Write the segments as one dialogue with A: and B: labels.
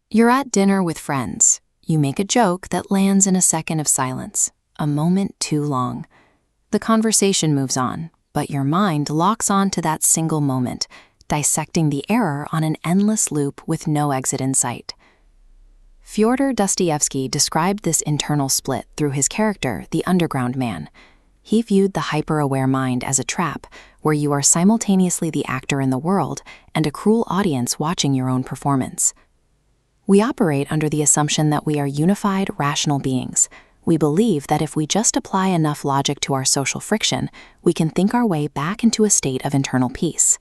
A: You're at dinner with friends. You make a joke that lands in a second of silence, a moment too long. The conversation moves on, but your mind locks on to that single moment, dissecting the error on an endless loop with no exit in sight. Fyodor Dostoevsky described this internal split through his character, the Underground Man. He viewed the hyper-aware mind as a trap, where you are simultaneously the actor in the world and a cruel audience watching your own performance. We operate under the assumption that we are unified, rational beings. We believe that if we just apply enough logic to our social friction, we can think our way back into a state of internal peace.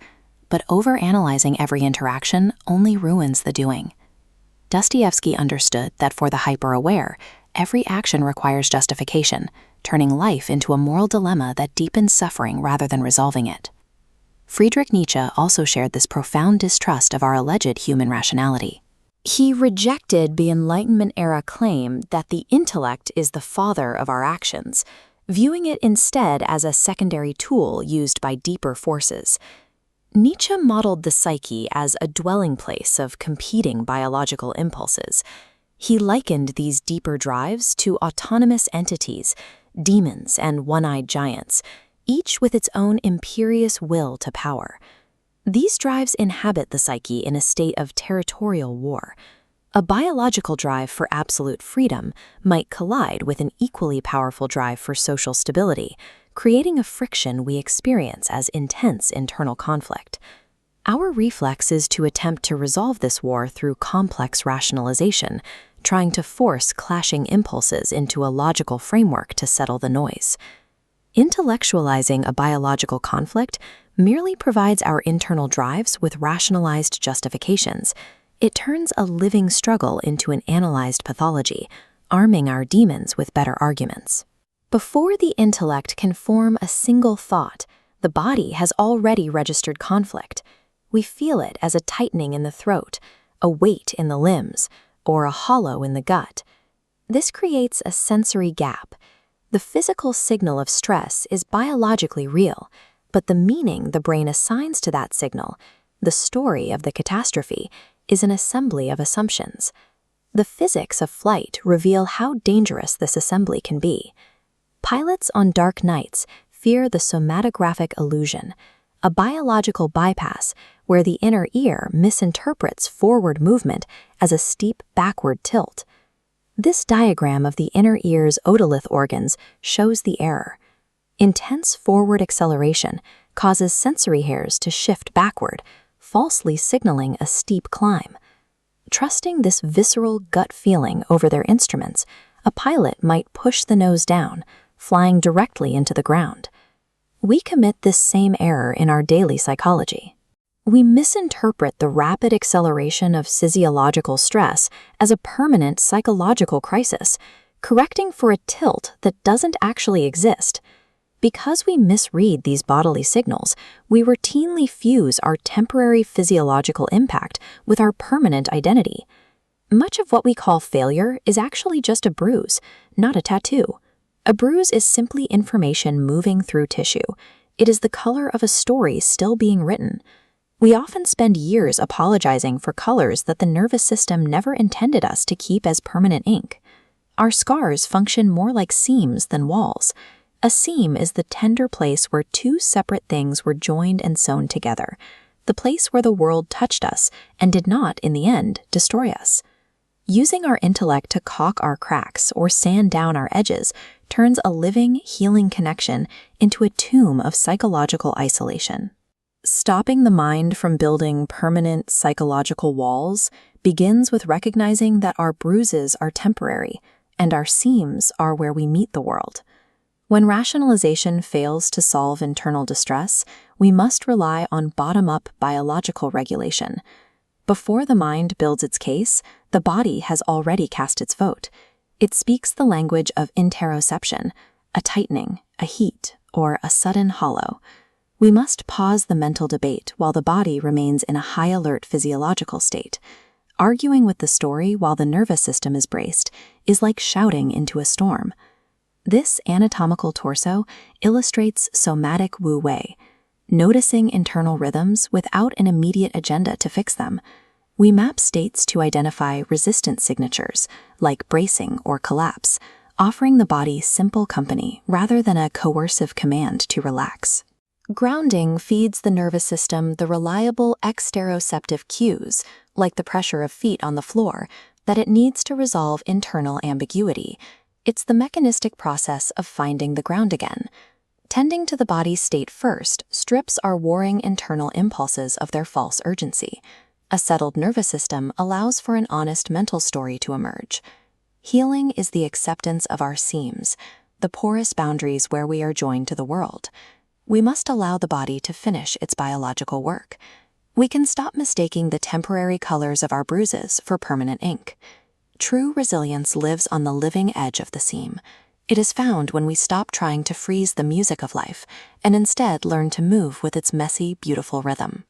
A: But overanalyzing every interaction only ruins the doing. Dostoevsky understood that for the hyper-aware, every action requires justification, turning life into a moral dilemma that deepens suffering rather than resolving it. Friedrich Nietzsche also shared this profound distrust of our alleged human rationality. He rejected the Enlightenment-era claim that the intellect is the father of our actions, viewing it instead as a secondary tool used by deeper forces. Nietzsche modeled the psyche as a dwelling place of competing biological impulses. He likened these deeper drives to autonomous entities, demons and one-eyed giants, each with its own imperious will to power. These drives inhabit the psyche in a state of territorial war. A biological drive for absolute freedom might collide with an equally powerful drive for social stability, creating a friction we experience as intense internal conflict. Our reflex is to attempt to resolve this war through complex rationalization, trying to force clashing impulses into a logical framework to settle the noise. Intellectualizing a biological conflict merely provides our internal drives with rationalized justifications. It turns a living struggle into an analyzed pathology, arming our demons with better arguments. Before the intellect can form a single thought, the body has already registered conflict. We feel it as a tightening in the throat, a weight in the limbs, or a hollow in the gut. This creates a sensory gap. The physical signal of stress is biologically real, but the meaning the brain assigns to that signal, the story of the catastrophe, is an assembly of assumptions. The physics of flight reveal how dangerous this assembly can be. Pilots on dark nights fear the somatographic illusion, a biological bypass where the inner ear misinterprets forward movement as a steep backward tilt. This diagram of the inner ear's otolith organs shows the error. Intense forward acceleration causes sensory hairs to shift backward, falsely signaling a steep climb. Trusting this visceral gut feeling over their instruments, a pilot might push the nose down, flying directly into the ground. We commit this same error in our daily psychology. We misinterpret the rapid acceleration of physiological stress as a permanent psychological crisis, correcting for a tilt that doesn't actually exist. Because we misread these bodily signals, we routinely fuse our temporary physiological impact with our permanent identity. Much of what we call failure is actually just a bruise, not a tattoo. A bruise is simply information moving through tissue. It is the color of a story still being written. We often spend years apologizing for colors that the nervous system never intended us to keep as permanent ink. Our scars function more like seams than walls. A seam is the tender place where two separate things were joined and sewn together, the place where the world touched us and did not, in the end, destroy us. Using our intellect to caulk our cracks or sand down our edges turns a living, healing connection into a tomb of psychological isolation. Stopping the mind from building permanent psychological walls begins with recognizing that our bruises are temporary and our seams are where we meet the world. When rationalization fails to solve internal distress, we must rely on bottom-up biological regulation. Before the mind builds its case, the body has already cast its vote. It speaks the language of interoception, a tightening, a heat, or a sudden hollow. We must pause the mental debate while the body remains in a high-alert physiological state. Arguing with the story while the nervous system is braced is like shouting into a storm. This anatomical torso illustrates somatic wu-wei, noticing internal rhythms without an immediate agenda to fix them. We map states to identify resistance signatures, like bracing or collapse, offering the body simple company rather than a coercive command to relax. Grounding feeds the nervous system the reliable exteroceptive cues, like the pressure of feet on the floor, that it needs to resolve internal ambiguity. It's the mechanistic process of finding the ground again. Tending to the body's state first strips our warring internal impulses of their false urgency. A settled nervous system allows for an honest mental story to emerge. Healing is the acceptance of our seams, the porous boundaries where we are joined to the world. We must allow the body to finish its biological work. We can stop mistaking the temporary colors of our bruises for permanent ink. True resilience lives on the living edge of the seam. It is found when we stop trying to freeze the music of life and instead learn to move with its messy, beautiful rhythm.